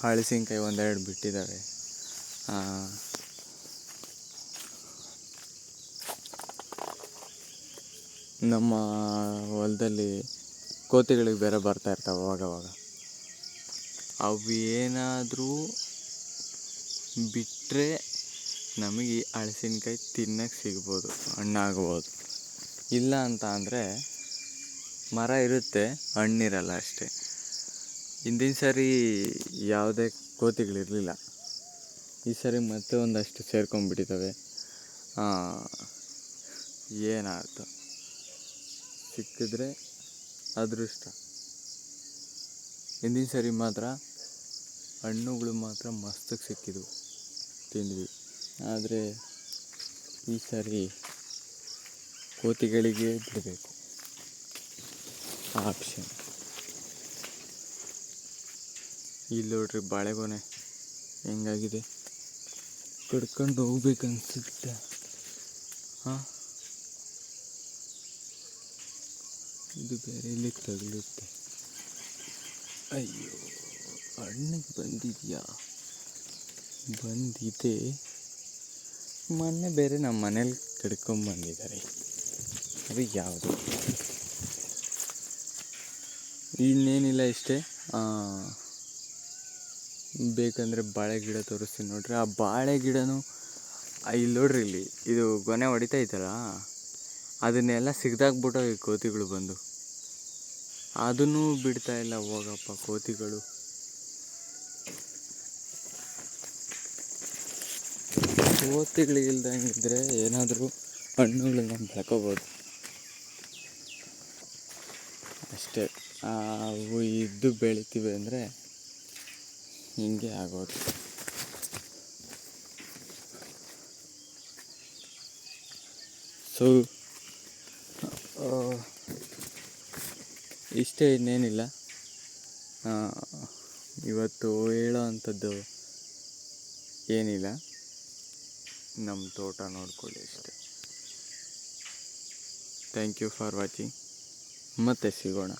ಹಳಸಿನಕಾಯಿ ಒಂದೆರಡು ಬಿಟ್ಟಿದ್ದಾವೆ. ನಮ್ಮ ಹೊಲದಲ್ಲಿ ಕೋತಿಗಳಿಗೆ ಬೇರೆ ಬರ್ತಾ ಇರ್ತಾವೆ ಅವಾಗವಾಗ. ಅವು ಏನಾದರೂ ಬಿಟ್ಟರೆ ನಮಗೆ ಹಳಸಿನಕಾಯಿ ತಿನ್ನಕ್ಕೆ ಸಿಗ್ಬೋದು, ಹಣ್ಣಾಗ್ಬೋದು. ಇಲ್ಲ ಅಂತ ಅಂದರೆ ಮರ ಇರುತ್ತೆ, ಹಣ್ಣಿರಲ್ಲ ಅಷ್ಟೇ. ಹಿಂದಿನ ಸರಿ ಯಾವುದೇ ಕೋತಿಗಳಿರಲಿಲ್ಲ, ಈ ಸರಿ ಮತ್ತೆ ಒಂದಷ್ಟು ಸೇರ್ಕೊಂಡ್ಬಿಟ್ಟಿದ್ದಾವೆ. ಏನಾಯ್ತು, ಸಿಕ್ಕಿದ್ರೆ ಅದೃಷ್ಟ. ಹಿಂದಿನ ಸರಿ ಮಾತ್ರ ಹಣ್ಣುಗಳು ಮಾತ್ರ ಮಸ್ತಕ್ಕೆ ಸಿಕ್ಕಿದ್ವು, ತಿಂದ್ವಿ. ಆದರೆ ಈ ಸರಿ ಕೋತಿಗಳಿಗೆ ಬಿಡಬೇಕು ಆಪ್ಷನ್. ಇಲ್ಲಿ ನೋಡ್ರಿ ಬಾಳೆಗೊನೆ ಹೆಂಗಾಗಿದೆ, ಕಡ್ಕೊಂಡು ಹೋಗ್ಬೇಕನ್ಸುತ್ತೆ. ಇದು ಬೇರೆ ಇಲ್ಲಿಗೆ ತಗಲುತ್ತೆ. ಅಯ್ಯೋ, ಹಣ್ಣಿಗೆ ಬಂದಿದೆಯಾ? ಬಂದಿದೆ. ಮೊನ್ನೆ ಬೇರೆ ನಮ್ಮ ಮನೇಲಿ ಕಡ್ಕೊಂಬಂದಿದ್ದಾರೆ. ಅದು ಯಾವುದು? ಇನ್ನೇನಿಲ್ಲ, ಇಷ್ಟೇ. ಬೇಕಂದರೆ ಬಾಳೆ ಗಿಡ ತೋರಿಸ್ತೀನಿ ನೋಡ್ರಿ. ಆ ಬಾಳೆ ಗಿಡನೂ ಇಲ್ಲಿ ನೋಡ್ರಿ, ಇಲ್ಲಿ ಇದು ಗೊನೆ ಹೊಡಿತೈತಲ್ಲ, ಅದನ್ನೆಲ್ಲ ಸಿಗ್ದಾಕ್ಬಿಟ್ಟು ಈ ಕೋತಿಗಳು ಬಂದು ಅದನ್ನೂ ಬಿಡ್ತಾ ಇಲ್ಲ. ಹೋಗಪ್ಪ ಕೋತಿಗಳು. ಕೋತಿಗಳಿಲ್ದಂಗಿದ್ರೆ ಏನಾದರೂ ಹಣ್ಣುಗಳನ್ನ ಬೆಳ್ಕೋಬೋದು ಅಷ್ಟೇ. ಅವು ಇದ್ದು ಬೆಳಿತೀವಿ ಅಂದರೆ ಹಿಂಗೆ ಆಗೋದು. ಸೊ ಇಷ್ಟೇ, ಇನ್ನೇನಿಲ್ಲ. ಇವತ್ತು ಹೇಳೋ ಅಂಥದ್ದು ಏನಿಲ್ಲ. ನಮ್ಮ ತೋಟ ನೋಡ್ಕೊಳ್ಳಿ ಅಷ್ಟೇ. Thank you for watching. ಮತ್ತೆ ಸಿಗೋಣ.